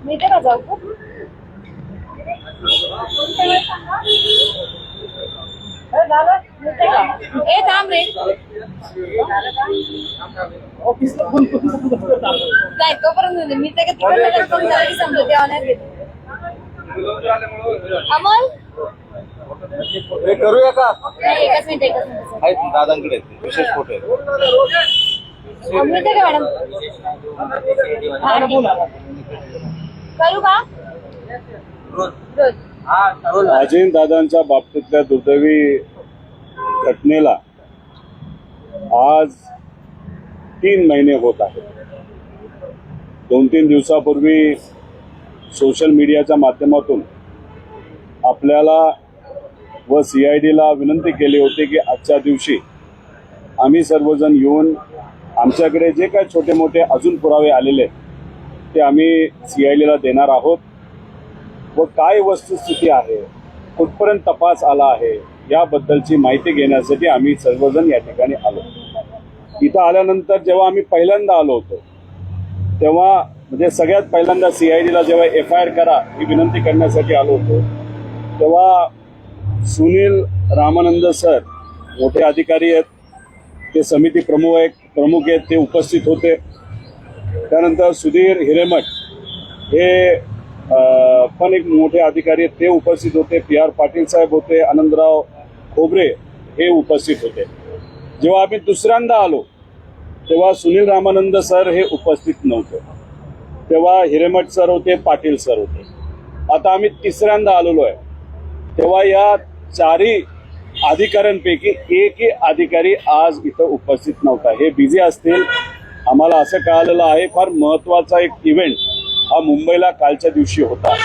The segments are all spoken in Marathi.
मी ते जाऊ का? ए थांब रे काय तोपर्यंत मी ते समजते अमोल करूया का? एकच मिनिट आहेत दादांकडे विशेष फोटो अमृता का मॅडम करू का रोज अजिन दादांच्या बाबतीतल्या दुर्दैवी घटनेला आज 3 महिने होत आहेत। 2-3 दिवसापूर्वी सोशल मीडियाच्या माध्यमातून आपल्याला व CIDला विनंती केली होती की आजच्या दिवशी आम्ही सर्वजण येऊन आमच्याकडे जे काही छोटे मोठे अजून पुरावे आलेले ते आम्ही CIDला देणार आहोत व काय वस्तुस्थिती आहे, कुठपर्यंत तपास आला आहे याबद्दलची माहिती घेण्यासाठी आम्ही सर्वजण या ठिकाणी आलो। इथं आल्यानंतर जेव्हा आम्ही पहिल्यांदा आलो होतो तेव्हा म्हणजे सगळ्यात पहिल्यांदा CIDला जेव्हा FIR करा ही विनंती करण्यासाठी आलो होतो तेव्हा सुनील रामानंद सर मोठे अधिकारी आहेत, ते समिती प्रमुख आहेत, ते उपस्थित होते। त्यानंतर सुधीर हिरेमठ हे पण एक मोठे अधिकारी आहेत, ते उपस्थित होते। PR पाटील साहेब होते, आनंदराव खोबरे हे उपस्थित होते। जेव्हा आम्ही दुसऱ्यांदा आलो तेव्हा सुनील रामानंद सर हे उपस्थित नव्हते, तेव्हा हिरेमठ सर होते, पाटील सर होते। आता आम्ही तिसऱ्यांदा आलेलो आहे तेव्हा या 4 अधिकाऱ्यांपैकी एकही अधिकारी आज इथं उपस्थित नव्हता। हे बिझी असतील, आम्हाला असं कळालेलं आहे। फार महत्त्वाचा एक इव्हेंट हा मुंबईला कालच्या दिवशी होता।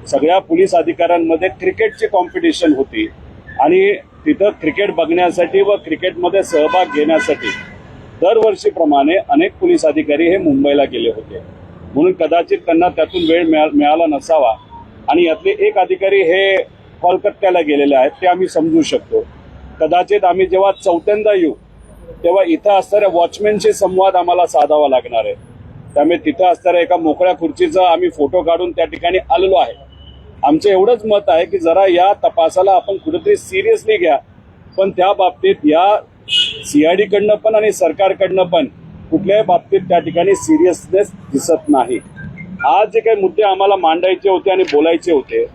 सगळ्या पोलीस अधिकाऱ्यांमध्ये क्रिकेटची कॉम्पिटिशन होती आणि तिथं क्रिकेट बघण्यासाठी व क्रिकेटमध्ये सहभाग घेण्यासाठी दरवर्षीप्रमाणे अनेक पोलीस अधिकारी हे मुंबईला गेले होते, म्हणून कदाचित त्यांना त्यातून वेळ मिळाला नसावा आणि यातले एक अधिकारी हे कोलकात्याला गेलेले आहेत, ते आम्ही समजू शकतो। कदाचित आम्ही जेव्हा 4थ्यांदा येऊ तेव्हा इथं असणाऱ्या वॉचमॅनशी संवाद आम्हाला साधावा लागणार आहे। त्यामुळे तिथं असणाऱ्या एका मोकळ्या खुर्चीचा आम्ही फोटो काढून त्या ठिकाणी आलेलो आहे। आमचं एवढंच मत आहे की जरा या तपासाला आपण कुठेतरी सिरियसली घ्या, पण त्या बाबतीत या CIDकडनं पण आणि सरकारकडनं पण कुठल्याही बाबतीत त्या ठिकाणी सिरियसनेस दिसत नाही। आज जे काही मुद्दे आम्हाला मांडायचे होते आणि बोलायचे होते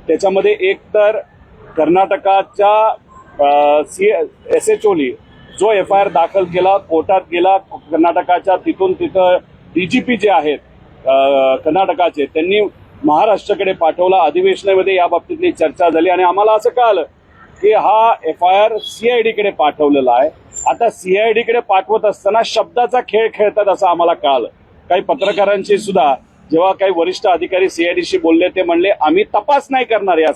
त्याच्यामध्ये एक तर कर्नाटकाच्या SHOनी जो FIR दाखल केला, कोर्टात गेला, कर्नाटकाच्या तिथं DGP जे आहेत कर्नाटकाचे त्यांनी महाराष्ट्राकडे पाठवला। अधिवेशनामध्ये या बाबतीतली चर्चा झाली आणि आम्हाला असं कळालं की हा FIR CIDकडे पाठवलेला आहे। आता CIDकडे पाठवत असताना शब्दाचा खेळ खेळतात असं आम्हाला कळालं। काही पत्रकारांशी सुद्धा जेव्हा काही वरिष्ठ अधिकारी CIDशी बोलले ते म्हणले आम्ही तपास नाही करणार या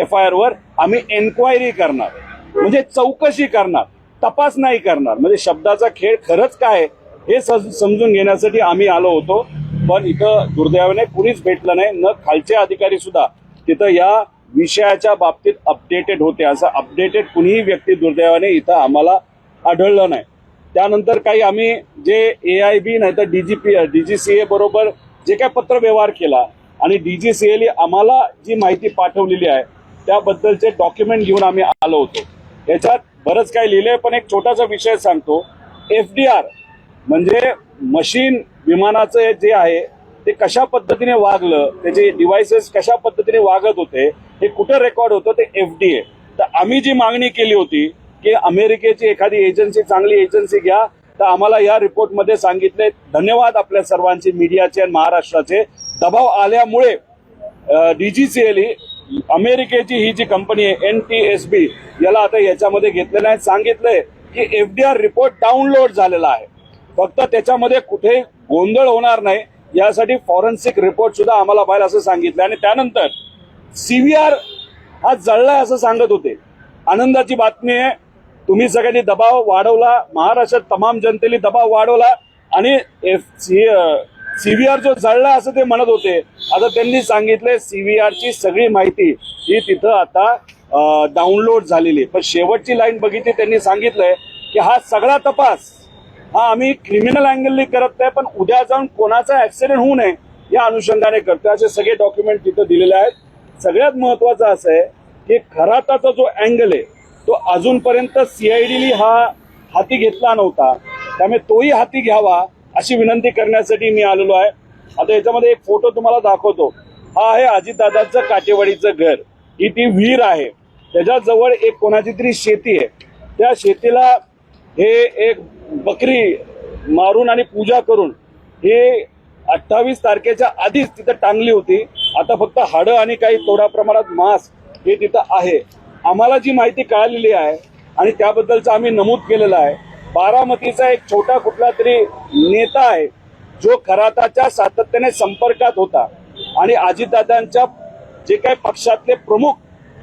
FIR वर, आम्ही एन्क्वायरी करणार, म्हणजे चौकशी करणार, तपास नाही करणार। म्हणजे शब्दाचा खेळ खरंच काय हे समजून घेण्यासाठी आम्ही आलो होतो, पण इथं दुर्दैवाने कुणीच भेटलं नाही। न खालचे अधिकारी सुद्धा तिथं या विषयाच्या बाबतीत अपडेटेड होते, असं अपडेटेड कुणीही व्यक्ती दुर्दैवाने इथं आम्हाला आढळलं नाही। त्यानंतर काही आम्ही जे AIB नाही तर DGCA बरोबर जे काय पत्रव्यवहार केला आणि DGCAने आम्हाला जी माहिती पाठवलेली आहे त्याबद्दलचे डॉक्युमेंट घेऊन आम्ही आलो होतो। याच्यात बरंच काही लिहिलंय, पण एक छोटासा विषय सांगतो। FDR म्हणजे मशीन विमानाचं जे आहे ते कशा पद्धतीने वागलं, त्याचे डिव्हाइसेस कशा पद्धतीने वागत होते, हे कुठे रेकॉर्ड होतं ते FDA। तर आम्ही जी मागणी केली होती की अमेरिकेची एखादी एजन्सी, चांगली एजन्सी घ्या, तर आम्हाला या रिपोर्टमध्ये सांगितले, धन्यवाद आपल्या सर्वांचे, मीडियाचे आणि महाराष्ट्राचे, दबाव आल्यामुळे DGCAने अमेरिकेची ही जी कंपनी आहे NTSB याला आता याच्यामध्ये घेतलेलं आहे। सांगितलंय की FDR रिपोर्ट डाउनलोड झालेला आहे, फक्त त्याच्यामध्ये कुठे गोंधळ होणार नाही यासाठी फॉरेन्सिक रिपोर्ट सुद्धा आम्हाला पाहिजे असं सांगितलं। आणि त्यानंतर CVR हा जळलाय असं सांगत होते। आनंदाची बातमी आहे, तुम्ही सगळ्यांनी दबाव वाढवला, महाराष्ट्रात तमाम जनतेने दबाव वाढवला आणि CVR जो जळला असं ते म्हणत होते। आता त्यांनी सांगितलंय CVR ची सगळी माहिती ही तिथं आता डाउनलोड झालेली आहे, पण शेवटची लाईन बघितली, त्यांनी सांगितलंय की हा सगळा तपास हा आम्ही क्रिमिनल अँगलनी करत नाही, पण उद्या जाऊन कोणाचा ऍक्सिडेंट होऊ नये या अनुषंगाने करतो. असे सगळे डॉक्युमेंट तिथं दिलेले आहेत. सगळ्यात महत्वाचं असं आहे की खराताचा जो अँगल आहे तो अजूनपर्यंत सीआयडीने हा हाती घेतला नव्हता, त्यामुळे तोही हाती घ्यावा अशी विनंती करण्यासाठी मी आलेलो आहे. आता याच्यामध्ये एक फोटो तुम्हाला दाखवतो. हा आहे अजितदादांचं काटेवाडीचं घर. ही ती विहीर आहे, त्याच्याजवळ एक कोणाची तरी शेती आहे. त्या शेतीला हे एक बकरी मारून आणि पूजा करून हे 28 तारखेच्या आधीच तिथं टांगली होती. आता फक्त हाडं आणि काही थोड्या प्रमाणात मांस हे तिथं आहे. आम्हाला जी माहिती कळालेली आहे आणि त्याबद्दलचं आम्ही नमूद केलेलं आहे, बारामतीचा एक छोटा कुठला तरी नेता आहे जो खराताच्या सातत्याने संपर्कात होता आणि अजितदादांच्या जे काही पक्षातले प्रमुख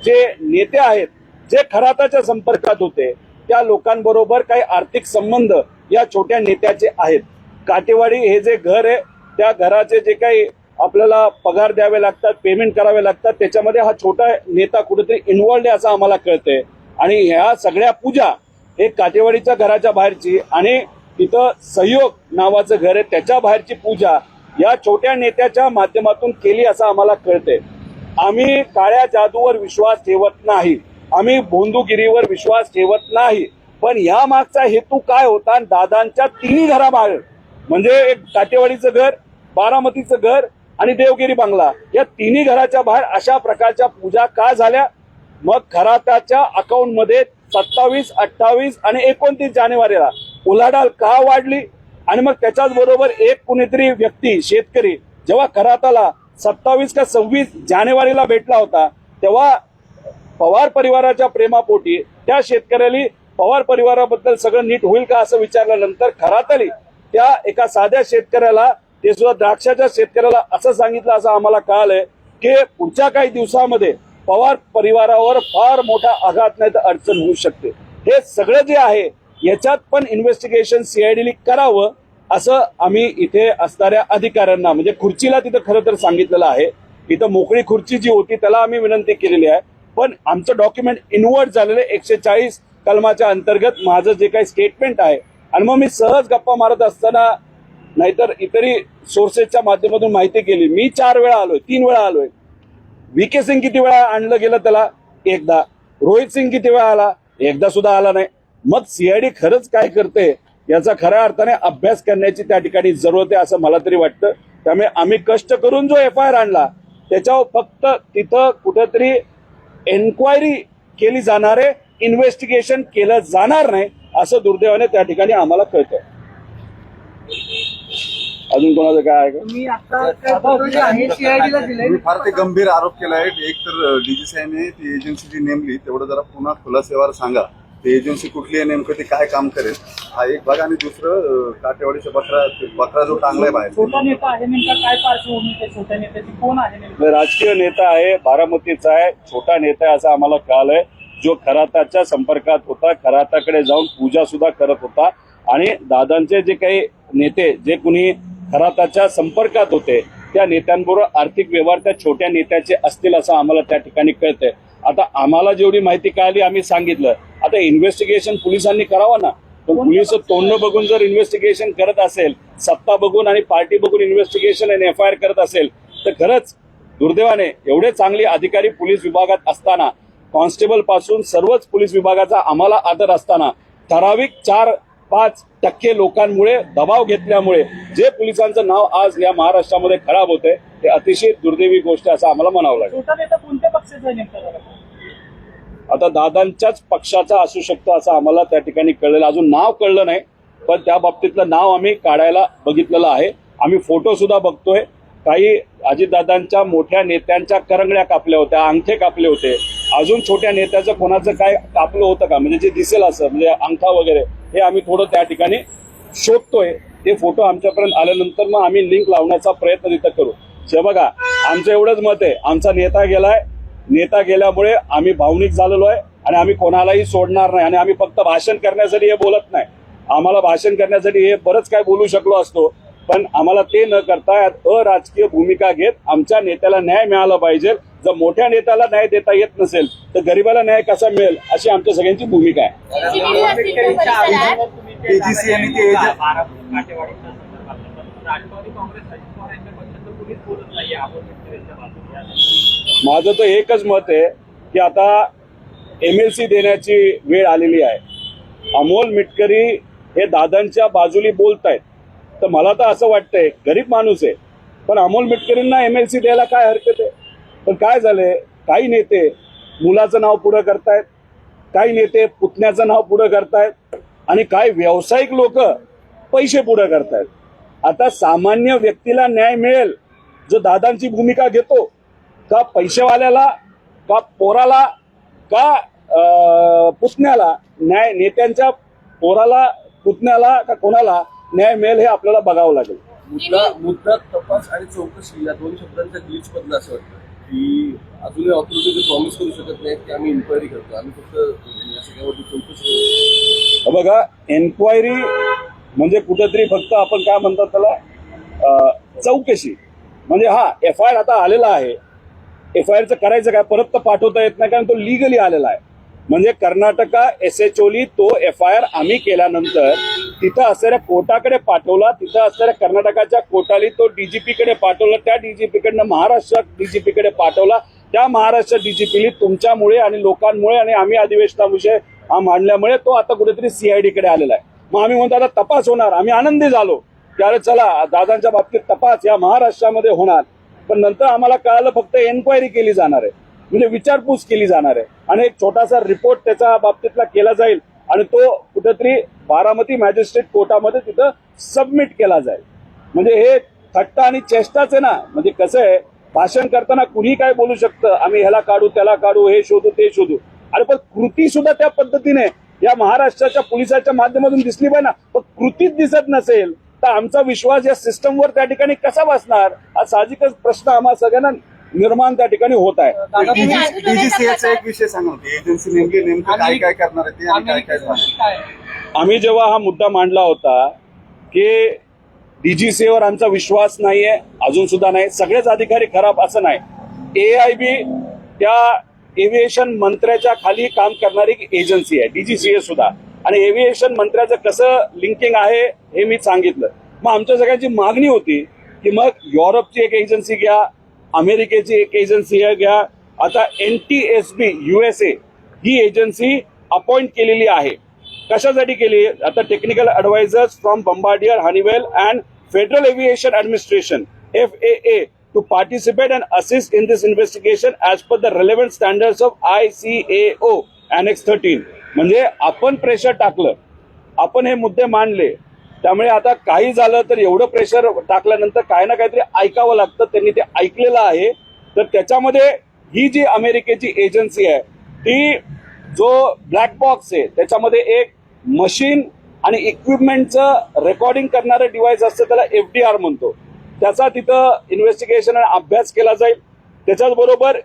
जे नेते आहेत जे खराताच्या संपर्कात होते त्या लोकांबरोबर काही आर्थिक संबंध या छोट्या नेत्याचे आहेत. काटेवाडी हे जे घर आहे त्या घराचे जे काही आपल्याला पगार द्यावे लागतात, पेमेंट करावे लागतात, त्याच्यामध्ये हा छोटा नेता कुठेतरी इन्व्हॉल्ड आहे असं आम्हाला कळतंय. आणि ह्या सगळ्या पूजा हे काटेवाडीच्या घराच्या बाहेरची आणि तिथं सहयोग नावाचं घर आहे त्याच्या बाहेरची पूजा या छोट्या नेत्याच्या माध्यमातून केली असं आम्हाला कळतंय. आम्ही काळ्या जादूवर विश्वास ठेवत नाही, आम्ही भोंदूगिरीवर विश्वास ठेवत नाही, पण या मागचा हेतू काय होता? दादांच्या तिन्ही घराबाहेर म्हणजे एक काटेवाडीचं घर, बारामतीचं घर आणि देवगिरी बंगला या तिन्ही घराच्या बाहेर अशा प्रकारच्या पूजा का झाल्या? मग खराताच्या अकाउंटमध्ये 27, 28 आणि 29 जानेवारीला उलाढाल का वाढली? आणि मग त्याच्याच बरोबर एक कुणीतरी व्यक्ती शेतकरी जेव्हा खराताला 27 का 26 जानेवारीला भेटला होता तेव्हा पवार परिवाराच्या प्रेमापोटी त्या शेतकऱ्याला पवार परिवाराबद्दल सगळं नीट होईल का असं विचारल्यानंतर खराताली त्या एका साध्या शेतकऱ्याला, ते सुद्धा द्राक्षाच्या शेतकऱ्याला असं सांगितलं असं आम्हाला कळालंय की पुढच्या काही दिवसामध्ये पवार परिवारावर फार मोठा आघात नाही तर अडचण होऊ शकते. हे सगळं जे आहे याच्यात पण इन्व्हेस्टिगेशन सीआयडीने करावं असं आम्ही इथे असणाऱ्या अधिकाऱ्यांना म्हणजे खुर्चीला तिथं खरं तर सांगितलेलं आहे. इथं मोकळी खुर्ची जी होती त्याला आम्ही विनंती केलेली आहे, पण आमचं डॉक्युमेंट इन्व्हर्ट झालेलं 140 कलमाच्या अंतर्गत माझं जे काही स्टेटमेंट आहे. आणि मग मी सहज गप्पा मारत असताना नाहीतर इतरही सोर्सेसच्या माध्यमातून माहिती केली. मी 4 वेळा आलोय, 3 वेळा आलोय. VK सिंग किती वेळा आणलं गेलं त्याला? एकदा. रोहित सिंग किती वेळा आला? एकदा सुद्धा आला नाही. मग सीआयडी खरंच काय करते याचा खऱ्या अर्थाने अभ्यास करण्याची त्या ठिकाणी जरूरत आहे असं मला तरी वाटतं. त्यामुळे आम्ही कष्ट करून जो FIR आणला त्याच्यावर फक्त तिथं कुठेतरी एन्क्वायरी केली जाणार आहे, इन्व्हेस्टिगेशन केलं जाणार नाही असं दुर्दैवाने त्या ठिकाणी आम्हाला कळतंय. अजून कोणाचं काय आहे का? मी फार ते गंभीर आरोप केलाय. एक तर DGCIने ती एजन्सी जी नेमली तेवढं जरा पुन्हा खुलासेवार सांगा. ती एजन्सी कुठली आहे, नेमकं ती काय काम करेल हा एक भाग. आणि दुसरं काटेवाडीचा बकरा जो टांगलाय बाहेर, छोटा नेता आहे नेमका काय पार्श्वभूमी त्या छोट्या नेत्याची, कोण आहे नेमकं? राजकीय नेता आहे, बारामतीचा आहे, छोटा नेता आहे असं आम्हाला कळालंय. जो खराताच्या संपर्कात होता, खराताकडे जाऊन पूजा सुद्धा करत होता आणि दादांचे जे काही नेते जे कुणी खराताच्या संपर्कात होते त्या नेत्यांबरोबर आर्थिक व्यवहार त्या छोट्या नेत्याचे असतील असं आम्हाला त्या ठिकाणी कळतंय. आता आम्हाला जेवढी माहिती कळाली आम्ही सांगितलं. आता इन्व्हेस्टिगेशन पोलिसांनी करावं ना, पण पोलिस तोंड बघून जर इन्व्हेस्टिगेशन करत असेल, सत्ता बघून आणि पार्टी बघून इन्व्हेस्टिगेशन आणि FIR करत असेल तर खरंच दुर्दैवाने एवढे चांगले अधिकारी पोलीस विभागात असताना, कॉन्स्टेबल पासून सर्वच पोलीस विभागाचा आम्हाला आदर असताना ठराविक 4-5% लोकांमुळे दबाव घेतल्यामुळे जे पोलिसांचं नाव आज या महाराष्ट्रामध्ये खराब होतंय ते अतिशय दुर्दैवी गोष्ट असं आम्हाला म्हणावं लागेल. छोटा नेता कोणत्या पक्षाचा आहे नेमका? आता दादांच्याच पक्षाचा असू शकतो असं आम्हाला त्या ठिकाणी कळलेलं, अजून नाव कळलं नाही, पण त्या बाबतीतलं नाव आम्ही काढायला बघितलेलं आहे. आम्ही फोटो सुद्धा बघतोय. काही अजितदादांच्या मोठ्या नेत्यांच्या करंगड्या कापल्या होत्या, अंगठे कापले होते. अजून छोट्या नेत्याचं कोणाचं काय कापलं होतं का म्हणजे जे दिसेल असं म्हणजे अंगठा वगैरे हे आम्ही थोडं त्या ठिकाणी शोधतोय. ते फोटो आमच्यापर्यंत आल्यानंतर मग आम्ही लिंक लावण्याचा प्रयत्न तिथं करू. हे बघा, आमचं एवढंच मत आहे, आमचा नेता गेलाय, नेता गेल्यामुळे आम्ही भावनिक झालेलो आहे आणि आम्ही कोणालाही सोडणार नाही. आणि आम्ही फक्त भाषण करण्यासाठी हे बोलत नाही, आम्हाला भाषण करण्यासाठी हे बरंच काय बोलू शकलो असतो, पण आम्हाला ते न करता अराजकीय भूमिका घेत आमच्या नेत्याला न्याय मिळाला पाहिजे. जर मोठ्या नेत्याला न्याय देता येत नसेल तर गरीबाला न्याय कसा मिळेल अशी आमच्या सगळ्यांची भूमिका आहे. AGC आणि ते एजंट काटेवाडीच्या संदर्भात पण राष्ट्रवादी काँग्रेस अजित पवार यांच्या पक्षात तर कुणीच बोलत नाहीये अमोल मिटकर यांच्या बाजूने. माझं तर एकच मत आहे की आता MLC देण्याची वेळ आलेली आहे. अमोल मिटकरी हे दादांच्या बाजूनी बोलतायत, तर मला तर असं वाटतंय गरीब माणूस आहे पण अमोल मिटकरींना MLC द्यायला काय हरकत आहे. पण काय झालंय, काही नेते मुलाचं नाव पुढं करतायत, काही नेते पुतण्याचं नाव पुढं करतायत आणि काही व्यावसायिक लोक पैसे पुढं करतायत. आता सामान्य व्यक्तीला न्याय मिळेल जो दादांची भूमिका घेतो का पैसेवाल्याला का पोराला का पुतण्याला न्याय, नेत्यांच्या पोराला पुतण्याला का कोणाला न्याय मिळेल हे आपल्याला बघावं लागेल. मुद्दा तपास आणि चौकशी या दोन शब्दांचा ग्लिच पडला असं वाटतं की अजूनही ऑथॉरिटी प्रॉमिस करू शकत नाही की आम्ही इन्क्वायरी करतो, आम्ही फक्त या सगळ्यावरती चौकशी करतो. बघा, एन्क्वायरी म्हणजे कुठेतरी फक्त आपण काय म्हणतात त्याला चौकशी म्हणजे हा FIR आता आलेला आहे. FIRचं करायचं काय, परत तर पाठवता येत नाही कारण तो लिगली आलेला आहे. म्हणजे कर्नाटका SHOनी तो FIR आम्ही केल्यानंतर तिथं असणाऱ्या कोर्टाकडे पाठवला, तिथं असणाऱ्या कर्नाटकाच्या कोर्टाने तो DGPकडे पाठवला, त्या DGPकडनं महाराष्ट्र DGPकडे पाठवला, त्या महाराष्ट्र DGPनी तुमच्यामुळे आणि लोकांमुळे आणि आम्ही अधिवेशनाविषयी हा मांडल्यामुळे तो आता कुठेतरी CIDकडे आलेला आहे. मग आम्ही म्हणतो आता तपास होणार, आम्ही आनंदी झालो त्यावेळेस चला दादांच्या बाबतीत तपास या महाराष्ट्रामध्ये होणार. पण नंतर आम्हाला कळालं फक्त एन्क्वायरी केली जाणार आहे, म्हणजे विचारपूस केली जाणार आहे आणि एक छोटासा रिपोर्ट त्याच्या बाबतीतला केला जाईल आणि तो कुठेतरी बारामती मॅजिस्ट्रेट कोर्टामध्ये तिथं सबमिट केला जाईल. म्हणजे हे थट्टा आणि चेष्टाच आहे ना. म्हणजे कसं आहे, भाषण करताना कुणी काय बोलू शकतं, आम्ही ह्याला काढू त्याला काढू, हे शोधू ते शोधू, अरे पण कृती सुद्धा त्या पद्धतीने या महाराष्ट्राच्या पोलिसाच्या माध्यमातून दिसली पाहिजे ना. पण कृतीच दिसत नसेल तर आमचा विश्वास या सिस्टमवर त्या ठिकाणी कसा बसणार हा साहजिकच प्रश्न आम्हा सगळ्यांना निर्माण त्या ठिकाणी होत आहे. DGCAचा एक विषय सांगा, एजन्सी नेमकं काय काय करणार आहे ते आणि काय काय झालं. आम्ही जेव्हा हा मुद्दा मांडला होता की DGCAवर आमचा विश्वास नाहीये, अजून सुद्धा नाही, सगळेच अधिकारी खराब असं नाही. AIB त्या एव्हिएशन मंत्र्याच्या खाली काम करणारी एजन्सी आहे DGCA सुद्धा, आणि एव्हिएशन मंत्र्याचं कसं लिंकिंग आहे हे मी सांगितलं. मग आमच्या सगळ्यांची मागणी होती की मग युरोपची एक एजन्सी घ्या, अमेरिकेची एक एजन्सी घ्या. आता NTSB USA ही एजन्सी अपॉइंट केलेली आहे. कशासाठी केली, आता technical advisors from Bombardier, Honeywell and Federal Aviation Administration FAA to participate and assist in this investigation as per the relevant standards of ICAO Annex 13. म्हणजे आपण प्रेशर टाकलं, आपण हे मुद्दे मांडले, त्यामुळे आता काही झालं तर एवढं प्रेशर टाकल्यानंतर काही ना काहीतरी ऐकावं लागतं. त्यांनी ते ऐकलेलं आहे. तर त्याच्यामध्ये ही जी अमेरिकेची एजन्सी आहे ती जो ब्लॅक बॉक्स आहे त्याच्यामध्ये एक मशीन आणि इक्विपमेंटचं रेकॉर्डिंग करणारं डिव्हाइस असतं, त्याला FDR म्हणतो. त्याचा तिथं इन्व्हेस्टिगेशन आणि अभ्यास केला जाईल. त्याच्याच बरोबर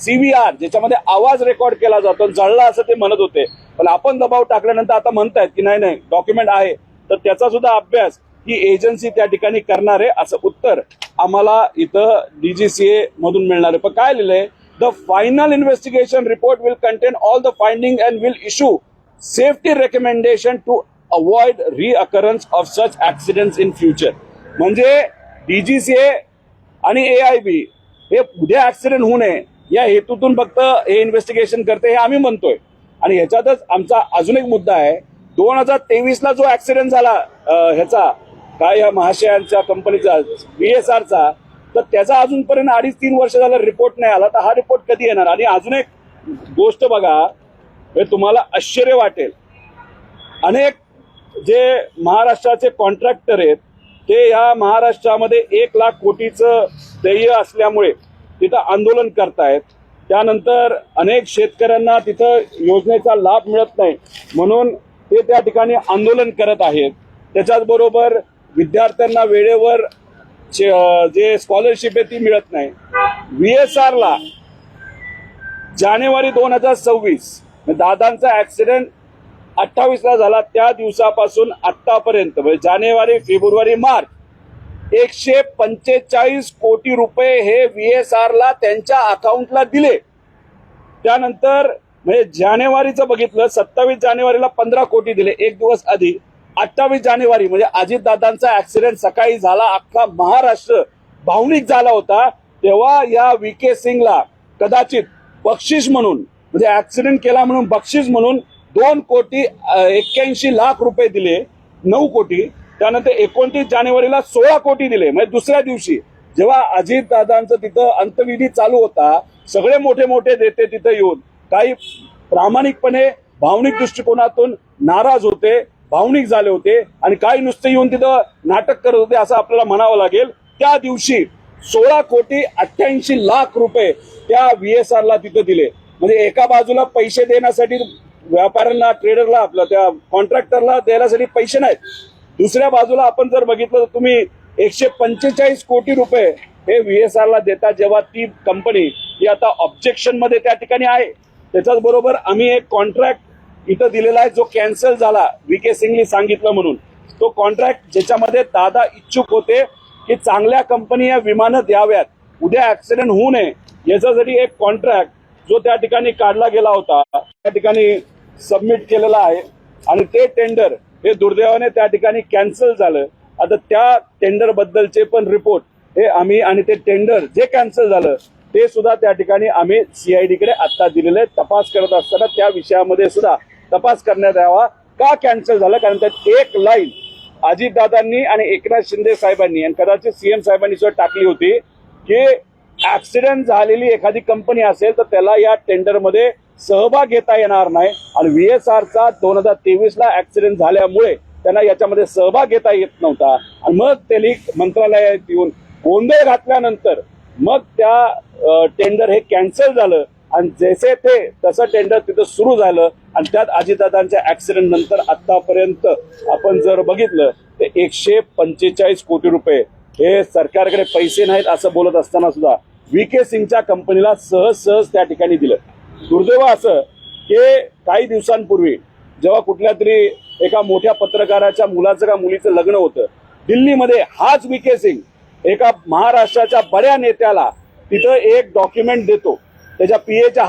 CVR ज्याच्यामध्ये आवाज रेकॉर्ड केला जातो, जळला असं ते म्हणत होते, पण आपण दबाव टाकल्यानंतर आता म्हणतायत की नाही नाही डॉक्युमेंट आहे, तर त्याचा सुद्धा अभ्यास ही एजन्सी त्या ठिकाणी करणार आहे असं उत्तर आम्हाला इथं DGCA मधून मिळणार आहे. पण काय लिहिलंय, the final investigation report will contain all the finding and will issue safety recommendation to avoid recurrence of such accidents in future. म्हणजे DGCA आणि AIB हे उद्या ऍक्सिडेंट होऊ नये या हेतूतून फक्त हे इन्व्हेस्टिगेशन करते हे आम्ही म्हणतोय. आणि ह्याच्यातच आमचा अजून एक मुद्दा आहे, 2023ला जो ऍक्सिडेंट झाला ह्याचा काय या महाशयांच्या कंपनीचा VSRचा, तर त्याचा अजूनपर्यंत 2.5-3 वर्ष झालं रिपोर्ट नाही आला. तर हा रिपोर्ट कधी येणार. आणि अजून एक गोष्ट बघा, हे तुम्हाला आश्चर्य वाटेल, अनेक जे महाराष्ट्राचे कॉन्ट्रॅक्टर आहेत ते ह्या महाराष्ट्रामध्ये 1 लाख कोटीचं देय असल्यामुळे तिथं आंदोलन करतायत. त्यानंतर अनेक शेतकऱ्यांना तिथं योजनेचा लाभ मिळत नाही म्हणून ते त्या ठिकाणी आंदोलन करत आहेत. त्याच्याचबरोबर विद्यार्थ्यांना वेळेवर जे स्कॉलरशिप आहे ती मिळत नाही. VSRला जानेवारी 2026 दादांचा ऍक्सिडेंट 28ला झाला, त्या दिवसापासून आतापर्यंत म्हणजे जानेवारी, फेब्रुवारी, मार्च 145 कोटी रुपये हे VSRला त्यांच्या अकाउंटला दिले. त्यानंतर म्हणजे जानेवारीचं बघितलं, 27 जानेवारीला 15 कोटी दिले एक दिवस आधी, 28 जानेवारी म्हणजे अजितदादांचा ऍक्सिडेंट सकाळी झाला, अख्खा महाराष्ट्र भावनिक झाला होता, तेव्हा या VK सिंगला कदाचित बक्षीस म्हणून म्हणजे ऍक्सिडेंट केला म्हणून बक्षीस म्हणून 2,81,00,000 रुपये दिले, 9 कोटी. त्यानंतर 29 जानेवारीला 16 कोटी दिले. म्हणजे दुसऱ्या दिवशी जेव्हा अजितदादांचं तिथं अंत्यविधी चालू होता, सगळे मोठे मोठे नेते तिथं येऊन काही प्रामाणिकपणे भावनिक दृष्टिकोनातून नाराज होते, भावनिक झाले होते आणि काही नुसते येऊन तिथं नाटक करत होते असं आपल्याला म्हणावं लागेल. त्या दिवशी 16,88,00,000 रुपये त्या VSR ला तिथं दिले. म्हणजे एका बाजूला पैसे देण्यासाठी व्यापाऱ्यांना, ट्रेडरला, आपल्या त्या कॉन्ट्रॅक्टरला देण्यासाठी पैसे नाहीत, दुसऱ्या बाजूला आपण जर बघितलं तर तुम्ही 145 कोटी रुपये हे VSR ला देता, जेव्हा ती कंपनी ही आता ऑब्जेक्शन मध्ये त्या ठिकाणी आहे. त्याच्याच बरोबर आम्ही एक कॉन्ट्रॅक्ट इथं दिलेला आहे जो कॅन्सल झाला, VK सिंगनी सांगितलं म्हणून. तो कॉन्ट्रॅक्ट ज्याच्यामध्ये दादा इच्छुक होते की चांगल्या कंपनी या विमानं द्याव्यात, उद्या ऍक्सिडेंट होऊ नये, याच्यासाठी एक कॉन्ट्रॅक्ट जो त्या ठिकाणी काढला गेला होता त्या ठिकाणी सबमिट केलेला आहे आणि ते टेंडर हे दुर्दैवाने त्या ठिकाणी कॅन्सल झालं. आता त्या टेंडर बद्दलचे पण रिपोर्ट हे आम्ही आणि ते टेंडर जे कॅन्सल झालं ते सुद्धा त्या ठिकाणी आम्ही CID कडे आता दिलेले. तपास करत असताना त्या विषयामध्ये सुद्धा तपास करण्यात यावा का कॅन्सल झालं, कारण त्यात एक लाईन अजितदादांनी आणि एकनाथ शिंदे साहेबांनी आणि कदाचित CM साहेबांनी सुद्धा टाकली होती की ऍक्सिडेंट झालेली एखादी कंपनी असेल तर त्याला या टेंडरमध्ये सहभाग घेता येणार नाही आणि VSRचा 2023 ला ऍक्सिडेंट झाल्यामुळे त्यांना याच्यामध्ये सहभाग घेता येत नव्हता. आणि मग त्यांनी मंत्रालयात येऊन गोंधळ घातल्यानंतर मग त्या टेंडर हे कॅन्सल झालं आणि जैसे ते तसं टेंडर तिथं सुरू झालं आणि त्यात अजितदादांच्या ऍक्सिडेंट नंतर आतापर्यंत आपण जर बघितलं तर 145 कोटी रुपये हे सरकारकडे पैसे नाहीत असं बोलत असताना सुद्धा VK सिंगच्या कंपनीला सहज त्या ठिकाणी दिलं. दुर्दैव असं की काही दिवसांपूर्वी जेव्हा कुठल्या तरी एका मोठ्या पत्रकाराच्या मुलाचं का मुलीचं लग्न होतं दिल्लीमध्ये, हाच VK सिंग एका महाराष्ट्राच्या बड्या नेत्याला तिथं एक डॉक्युमेंट देतो, त्याच्या PAच्या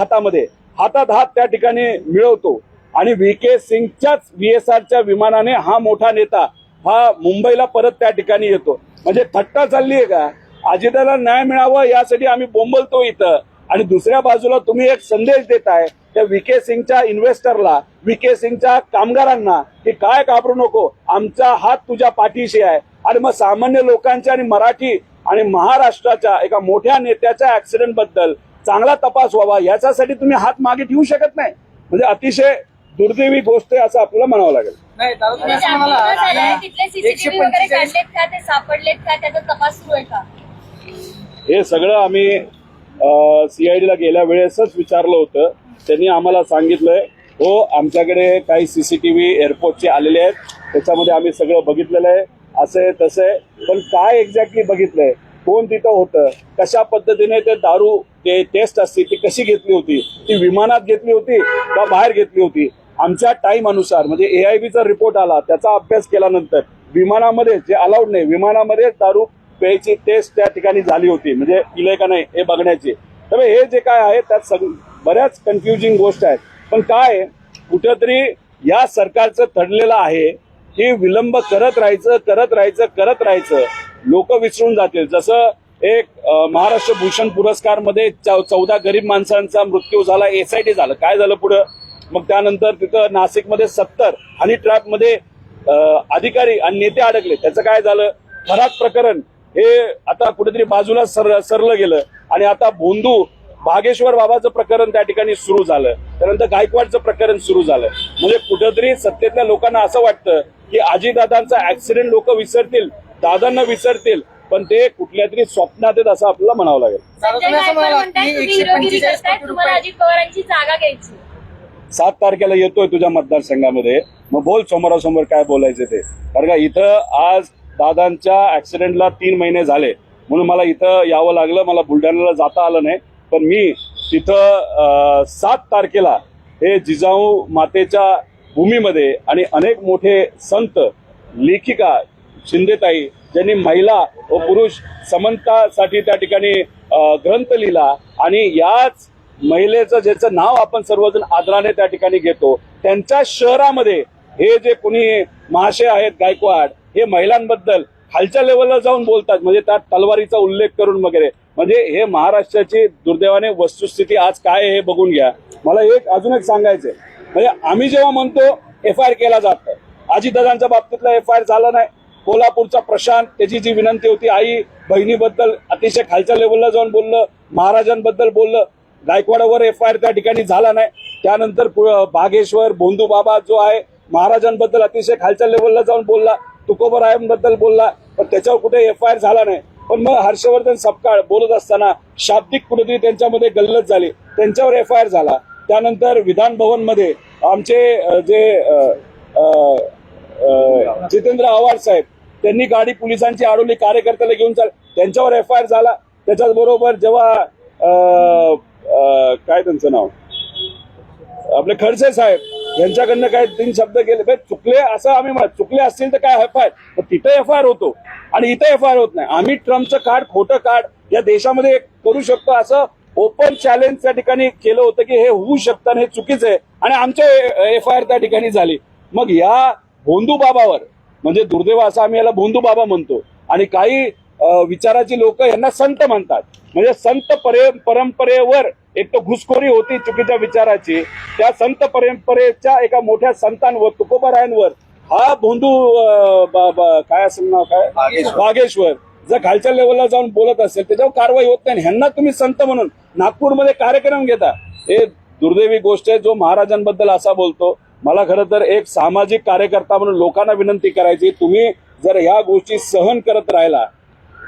हातात हात त्या ठिकाणी मिळवतो आणि VK सिंगच्याच VSRच्या विमानाने हा मोठा नेता हा मुंबईला परत त्या ठिकाणी येतो. म्हणजे थट्टा चालली आहे का? अजिताला न्याय मिळावं यासाठी आम्ही बोंबलतो इथं आणि दुसऱ्या बाजूला तुम्ही एक संदेश देताय त्या VK सिंगच्या इन्व्हेस्टरला, VK सिंगच्या कामगारांना की काय घाबरू नको, आमचा हात तुझ्या पाठीशी आहे. आणि मग सामान्य लोकांच्या आणि मराठी आणि महाराष्ट्राच्या एका मोठ्या नेत्याच्या ऍक्सिडेंट बद्दल चांगला तपास व्हावा याच्यासाठी तुम्ही हात मागे ठेवू शकत नाही. म्हणजे अतिशय दुर्दैवी गोष्ट आहे असं आपल्याला म्हणावं लागेल. नाही दादा, तुम्ही असं म्हणजे म्हणाला आम्ही झालंय, तिथले CCTV वगैरे 145 काढलेत का, ते सापडलेत का, त्याचा तपास सुरू आहे का? हे सगळं आम्ही CID ला गेल्या वेळेसच विचारलं होतं. त्यांनी आम्हाला सांगितलंय हो आमच्याकडे काही CCTV एअरपोर्टचे आलेले आहेत, त्याच्यामध्ये आम्ही सगळं बघितलेलं आहे, असं तसं. पण काय एक्झॅक्टली बघितलंय, कोण तिथं होतं, कशा पद्धतीने ते दारू ते टेस्ट असते ती कशी घेतली होती, ती विमानात घेतली होती का बाहेर घेतली होती, आमच्या टाइम अनुसार म्हणजे AIBचा रिपोर्ट आला, त्याचा अभ्यास केल्यानंतर विमानामध्ये जे अलाउड नाही, विमानामध्ये दारू प्यायची टेस्ट त्या ठिकाणी झाली होती, म्हणजे पिले का नाही हे बघण्याची. त्यामुळे हे जे काय आहे त्यात बऱ्याच कन्फ्युजिंग गोष्ट आहेत. पण काय कुठेतरी या सरकारचं ठरलेलं आहे की विलंब करत राहायचं, लोक विसरून जातील. जसं एक महाराष्ट्र भूषण पुरस्कार मध्ये 14 गरीब माणसांचा मृत्यू झाला, SIT झालं, काय झालं पुढं, मग त्यानंतर तिथं नाशिकमध्ये 70 हनी ट्रॅप मध्ये अधिकारी आणि नेते अडकले, त्याचं काय झालं, थराद प्रकरण हे आता कुठेतरी बाजूला सरलं गेलं आणि आता भोंदू भागेश्वर बाबाचं प्रकरण त्या ठिकाणी सुरू झालं, त्यानंतर गायकवाडचं प्रकरण सुरू झालं. म्हणजे कुठेतरी सत्तेतल्या लोकांना असं वाटतं की अजितदादांचा ऍक्सिडेंट लोक विसरतील, दादांना विसरतील, पण ते कुठल्या तरी स्वप्नात आहेत असं आपल्याला म्हणावं लागेल. दादा, संजय तुम्ही असं गायकवाड म्हणाला म्हणतात की तुम्ही हिरोगिरी 145 करताय, कोटी तुम्हाला रुपये अजित पवारांची जागा घ्यायची. 7 तारखेला येतोय तुझ्या मतदारसंघामध्ये, मग बोल समोरासमोर काय बोलायचं ते. कारण का इथं आज दादांच्या ऍक्सिडेंटला 3 महिने झाले म्हणून मला इथं यावं लागलं, मला बुलढाण्याला जाता आलं नाही. पण मी तिथं 7 तारखेला हे जिजाऊ मातेच्या भूमीमध्ये आणि अनेक मोठे संत, लेखिका शिंदेताई ज्यांनी महिला व पुरुष समानतासाठी त्या ठिकाणी ग्रंथ लिहिला आणि याच महिलेचं ज्याचं नाव आपण सर्वजण आदराने त्या ठिकाणी घेतो, त्यांच्या शहरामध्ये हे जे कोणी महाशय आहेत गायकवाड हे महिलांबद्दल खालच्या लेवलला जाऊन बोलतात, म्हणजे त्यात तलवारीचा उल्लेख करून वगैरे, म्हणजे हे महाराष्ट्राची दुर्दैवाने वस्तुस्थिती आज काय आहे हे बघून घ्या. मला अजून एक सांगायचंय, म्हणजे आम्ही जेव्हा म्हणतो FIR केला जात, अजितदादांच्या बाबतीतला FIR झाला नाही. कोल्हापूरचा प्रशांत, त्याची जी विनंती होती, आई बहिणीबद्दल अतिशय खालच्या लेवलला जाऊन बोललं, महाराजांबद्दल बोललं, गायकवाडावर FIR त्या ठिकाणी झाला नाही. त्यानंतर बागेश्वर भोंदू बाबा जो आहे महाराजांबद्दल अतिशय खालच्या लेवलला जाऊन बोलला, तुकोबरायांबद्दल बोलला, पण त्याच्यावर कुठे FIR झाला नाही. पण मग हर्षवर्धन सपकाळ बोलत असताना शाब्दिक कुठेतरी त्यांच्यामध्ये गल्लत झाली, त्यांच्यावर FIR झाला. त्यानंतर विधान भवन मध्ये आमचे जे जितेंद्र आव्हाड साहेब, त्यांनी गाडी पोलिसांची अडवली, कार्यकर्त्याला घेऊन चाल, त्यांच्यावर FIR झाला. त्याच्याच बरोबर जेव्हा काय त्यांचं नाव आपले खडसे साहेब यांच्याकडनं काय 3 शब्द गेले, चुकले असं आम्ही म्हणत, चुकले असतील तर काय FIR, तिथे FIR होतो आणि इथे FIR होत नाही. आम्ही ट्रम्पचं कार्ड, खोटं कार्ड या देशामध्ये करू शकतो असं ओपन चॅलेंज त्या ठिकाणी केलं होतं की हे होऊ शकतं आणि हे चुकीचं आहे, आणि आमचे FIR त्या ठिकाणी झाली. मग या भोंदू बाबावर, म्हणजे दुर्दैव असं आम्ही याला भोंदू बाबा म्हणतो, आणि काही विचाराची लोक यांना संत म्हणतात, म्हणजे संत परंपरेवर एक तर घुसखोरी होती चुकीच्या विचाराची, त्या संत परंपरेच्या एका मोठ्या संतांवर, तुकोबरायांवर हा भोंदू काय असेल नाव काय बागेश्वर जर खालच्या लेवलला जाऊन बोलत असेल त्याच्यावर कारवाई होत नाही. ह्यांना तुम्ही संत म्हणून नागपूरमध्ये कार्यक्रम घेता, हे दुर्दैवी गोष्ट आहे. जो महाराजांबद्दल असा बोलतो, मला खरं तर एक सामाजिक कार्यकर्ता म्हणून लोकांना विनंती करायची, तुम्ही जर ह्या गोष्टी सहन करत राहिला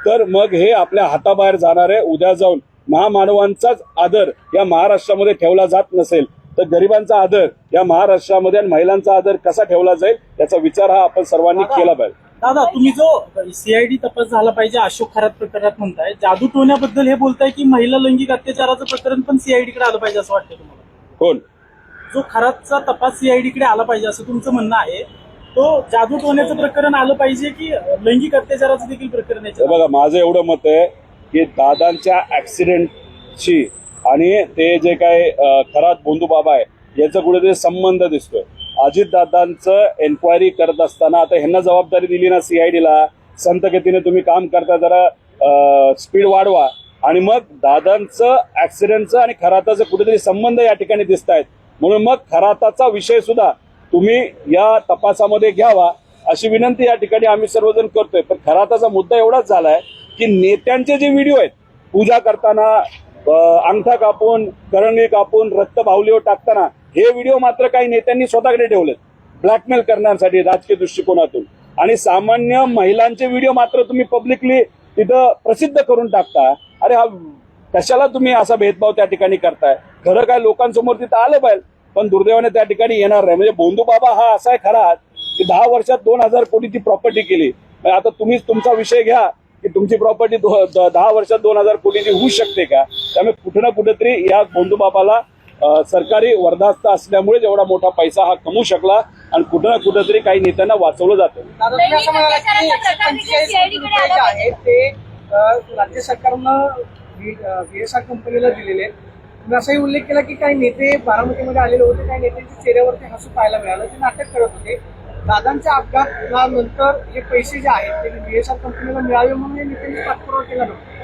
तर मग हे आपल्या हाताबाहेर जाणार आहे. उद्या जाऊन महामानवांचाच आदर या महाराष्ट्रामध्ये ठेवला जात नसेल तर गरिबांचा आदर या महाराष्ट्रामध्ये आणि महिलांचा आदर कसा ठेवला जाईल याचा विचार हा आपण सर्वांनी केला पाहिजे. दादा, तुम्ही जो CID तपास झाला पाहिजे अशोक खरात प्रकरणात म्हणताय, जादू टोण्याबद्दल हे बोलताय की महिला लैंगिक अत्याचाराचं प्रकरण पण CID कडे आलं पाहिजे असं वाटतं तुम्हाला? कोण? जो खरातचा तपास CID कडे आला पाहिजे असं तुमचं म्हणणं आहे, तो जादू टोण्याचं प्रकरण आलं पाहिजे की लैंगिक अत्याचाराचं देखील प्रकरण आहे? बघा, माझं एवढं मत आहे की दादांच्या ऍक्सिडेंटशी आणि ते जे काय खरात भोंदू बाबा आहे याचा कुठेतरी संबंध दिसतोय. अजितदादांचं एन्क्वायरी करत असताना आता ह्यांना जबाबदारी दिली ना CIDला, संतगतीने तुम्ही काम करता, जरा स्पीड वाढवा, आणि मग दादांचं ऍक्सिडेंटचं आणि खराताचं कुठेतरी संबंध या ठिकाणी दिसत आहेत. म्हणून मग खराताचा विषय सुद्धा तुम्ही या तपासामध्ये घ्यावा अशी विनंती या ठिकाणी आम्ही सर्वजण करतोय. पण खराताचा मुद्दा एवढाच झालाय की नेत्यांचे जे व्हिडिओ आहेत पूजा करताना, अंगठा कापून, करंगी कापून, रक्त बाहुलीवर टाकताना, हे व्हिडिओ मात्र काही नेत्यांनी स्वतःकडे ठेवलेत ब्लॅकमेल करण्यासाठी राजकीय दृष्टिकोनातून, आणि सामान्य महिलांचे व्हिडिओ मात्र तुम्ही पब्लिकली तिथं प्रसिद्ध करून टाकता. अरे हा कशाला तुम्ही असा भेदभाव त्या ठिकाणी करताय? खरं काय लोकांसमोर तिथं आलं पाहिजे, पण दुर्दैवाने त्या ठिकाणी येणार नाही. म्हणजे भोंदू बाबा हा असा आहे खरा की 10 वर्षात 2000 कोटीची प्रॉपर्टी केली. आता तुम्हीच तुमचा विषय घ्या की तुमची प्रॉपर्टी 10 वर्षात 2000 कोटीची होऊ शकते का? त्यामुळे कुठे ना कुठेतरी या भोंदू बाबाला सरकारी वरदास्त असल्यामुळे एवढा मोठा पैसा हा कमवू शकला, आणि कुठे ना कुठेतरी काही नेत्यांना वाचवलं जातं. ते राज्य सरकारनं VSR कंपनीला दिलेले आहेत. तुम्ही असाही उल्लेख केला की काही नेते बारामतीमध्ये आलेले होते, काही नेत्यांच्या चेहऱ्यावरती हसू पाहायला मिळालं, ते नाटक करत होते. दादांच्या अपघातानंतर हे पैसे जे आहेत ते VSR कंपनीला मिळावे म्हणून हे नेत्यांनी पाठपुरावा केला नव्हता.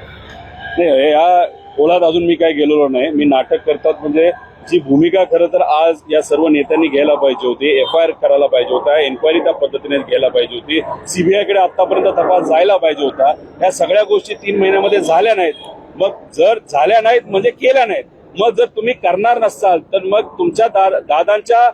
नाही, या ओलात अजून मी काय गेलेलो नाही. मी नाटक करतात म्हणजे जी भूमिका खरं तर आज या सर्व नेत्यांनी घ्यायला पाहिजे होती, FIR करायला पाहिजे होता, एन्क्वायरी त्या पद्धतीने घ्यायला पाहिजे होती, CBI कडे आतापर्यंत तपास जायला पाहिजे होता. या सगळ्या गोष्टी 3 महिन्यामध्ये झाल्या नाहीत. मग जर झाल्या नाहीत म्हणजे केल्या नाहीत. मग जर तुम्ही करणार नसाल तर मग तुमच्या दादांच्या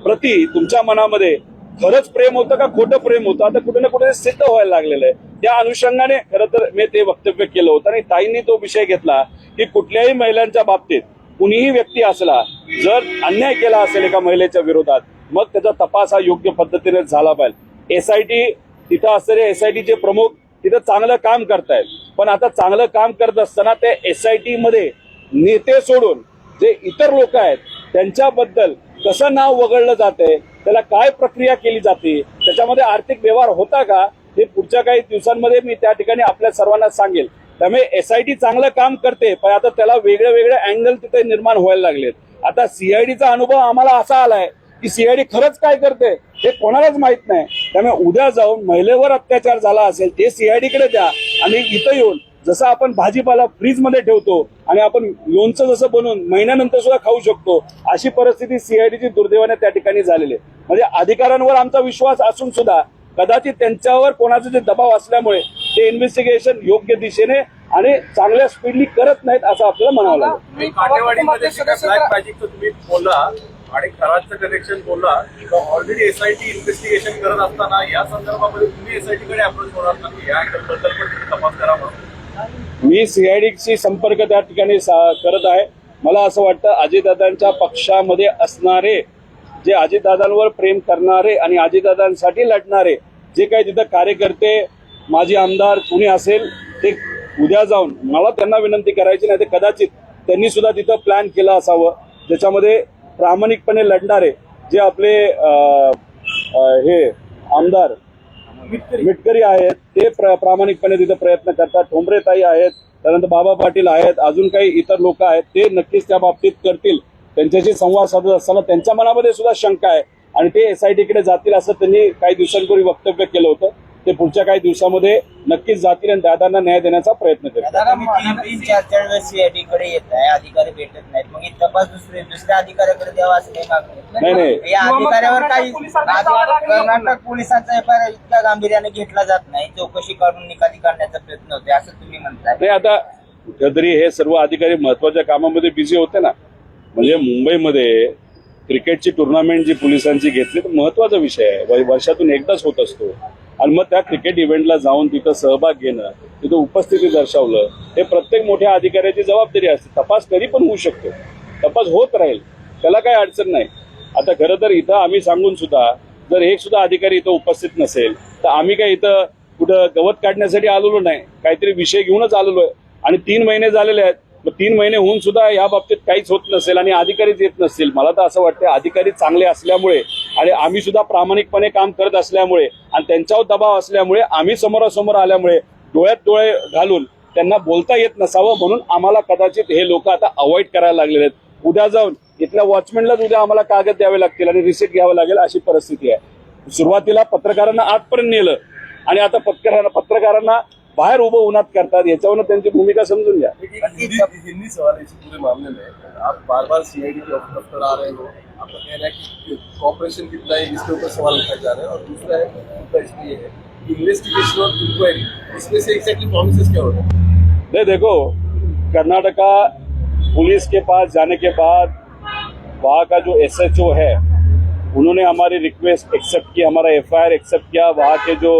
प्रति तुमच्या मनामध्ये खरंच प्रेम होतं का खोटं प्रेम होतं आता कुठे ना कुठे सिद्ध व्हायला लागलेलं आहे. त्या अनुषंगाने खरं तर मी ते वक्तव्य केलं होतं, आणि ताईंनी तो विषय घेतला की कुठल्याही महिलांच्या बाबतीत कुणीही व्यक्ती असला जर अन्याय केला असेल एका महिलेच्या विरोधात, मग त्याचा तपास हा योग्य पद्धतीने झाला पाहिजे. SIT तिथं असलेले SITचे प्रमुख तिथं चांगलं काम करतायत, पण आता चांगलं काम करत असताना त्या SIT मध्ये नेते सोडून जे इतर लोक आहेत त्यांच्याबद्दल कसं नाव वगळलं जाते, त्याला काय प्रक्रिया केली जाते, त्याच्यामध्ये आर्थिक व्यवहार होता का, हे पुढच्या काही दिवसांमध्ये मी त्या ठिकाणी आपल्या सर्वांना सांगेल. त्यामुळे SIT चांगलं काम करते, पण आता त्याला वेगळे वेगळे अँगल तिथे निर्माण व्हायला लागलेत. आता CIDचा अनुभव आम्हाला असा आलाय की CID खरंच काय करते हे कोणालाच माहित नाही. त्यामुळे उद्या जाऊन महिलेवर अत्याचार झाला असेल ते सीआयडी कडे द्या आणि इथं येऊन जसं आपण भाजीपाला फ्रीज मध्ये ठेवतो आणि आपण लोणचं जसं बनवून महिन्यानंतर सुद्धा खाऊ शकतो अशी परिस्थिती सीआयडीची दुर्दैवाने त्या ठिकाणी झालेली आहे. म्हणजे अधिकाऱ्यांवर आमचा विश्वास असून सुद्धा कदाचित त्यांच्यावर कोणाचा जे दबाव असल्यामुळे ते इन्व्हेस्टिगेशन योग्य दिशेने आणि चांगल्या स्पीडली करत नाहीत असं आपल्याला म्हणावं लागेल. तुम्ही काटेवाडीमध्ये जे काय ब्लॅक मॅजिकचं तुम्ही बोलला आणि खराचं कनेक्शन बोलला ऑलरेडी एसआयटी इन्व्हेस्टिगेशन करत असताना या संदर्भामध्ये तुम्ही एसआयटी कडे अप्रोच होणार नाही या बद्दल पण तुम्ही तपास करा म्हणून. मी सीआयडीशी संपर्क त्या ठिकाणी करत आहे. मला असं वाटतं अजितदादांच्या पक्षामध्ये असणारे जे अजितदादांवर प्रेम करणारे आणि अजितदादांसाठी लढणारे जे काही तिथं कार्यकर्ते माजी आमदार कुणी असेल ते उद्या जाऊन मला त्यांना विनंती करायची नाही तर कदाचित त्यांनी सुद्धा तिथं प्लॅन केला असावं ज्याच्यामध्ये प्रामाणिकपणे लढणारे जे आपले हे आमदार मिटकरी आहेत ते प्रामाणिकपणे तिथे प्रयत्न करतात. ठोंबरेताई आहेत, त्यानंतर बाबा पाटील आहेत, अजून काही इतर लोक आहेत ते नक्कीच त्या बाबतीत करतील. त्यांच्याशी संवाद साधत असताना त्यांच्या मनामध्ये सुद्धा शंका आहे आणि ते एसआयटी कडे जातील असं त्यांनी काही दिवसांपूर्वी वक्तव्य केलं होतं. ते पुढच्या काही दिवसामध्ये नक्कीच जातील आणि दादांना न्याय देण्याचा प्रयत्न करतील. तीन चार वेळेस सीआयडी कडे येत आहे, अधिकारी भेटत नाहीत, मग ही तपास दुसऱ्या अधिकाऱ्याकडे द्यावा असं काही मागणी नाही या अधिकाऱ्यावर काही कर्नाटक पोलिसांचा एफआयआर इतक्या गांभीर्याने घेतला जात नाही, चौकशी करून निकाली काढण्याचा प्रयत्न होते असं तुम्ही म्हणताय. नाही आता कुठेतरी हे सर्व अधिकारी महत्वाच्या कामामध्ये बिझी होते ना. म्हणजे मुंबईमध्ये क्रिकेटची टुर्नामेंट जी पोलिसांची घेतली तर महत्वाचा विषय आहे, वर्षातून एकदाच होत असतो आणि मग त्या क्रिकेट इव्हेंटला जाऊन तिथं सहभाग घेणं, तिथं उपस्थिती दर्शवलं हे प्रत्येक मोठ्या अधिकाऱ्याची जबाबदारी असते. तपास कधी पण होऊ शकतो, तपास होत राहील, त्याला काही अडचण नाही. आता खरं तर इथं आम्ही सांगून सुद्धा जर एक सुद्धा अधिकारी इथं उपस्थित नसेल तर आम्ही काय इथं कुठं गवत काढण्यासाठी आलेलो नाही, काहीतरी विषय घेऊनच आलेलो आहे. आणि 3 महिने झालेले आहेत, 3 महिने होऊन सुद्धा या बाबतीत काहीच होत नसेल आणि अधिकारीच येत नसतील. मला तर असं वाटतं अधिकारी चांगले असल्यामुळे आणि आम्ही सुद्धा प्रामाणिकपणे काम करत असल्यामुळे आणि त्यांच्यावर दबाव असल्यामुळे आम्ही समोरासमोर आल्यामुळे डोळ्यात डोळे घालून त्यांना बोलता येत नसावं म्हणून आम्हाला कदाचित हे लोक आता अवॉइड करायला लागलेले आहेत. उद्या जाऊन इथल्या वॉचमॅनलाच उद्या आम्हाला कागद द्यावे लागतील आणि रिसिप्ट घ्यावं लागेल अशी परिस्थिती आहे. सुरुवातीला पत्रकारांना आतपर्यंत नेलं आणि आता पत्रकारांना बाहर उभं उन्हात करतात, याच्यावर त्यांची भूमिका समजून घ्या. हिंदी सवाल है इसी पूरे मामले में, आप बार बार सीआईडी के दफ्तर आ रहे हो, आपका कहना है कि कॉपरेशन कितना है इसके ऊपर सवाल उठाए जा रहे हैं और दूसरा है मुद्दा इसमें ये है कि इन्वेस्टिगेशन और इंक्वायरी इसमें से एक्जैक्टली प्रोमिसेस क्या होते हैं? नहीं देखो, कर्नाटका पुलिस के पास जाने के बाद वहाँ का जो SHO है उन्होंने हमारी रिक्वेस्ट एक्सेप्ट की, हमारा FIR एक्सेप्ट किया. वहाँ के जो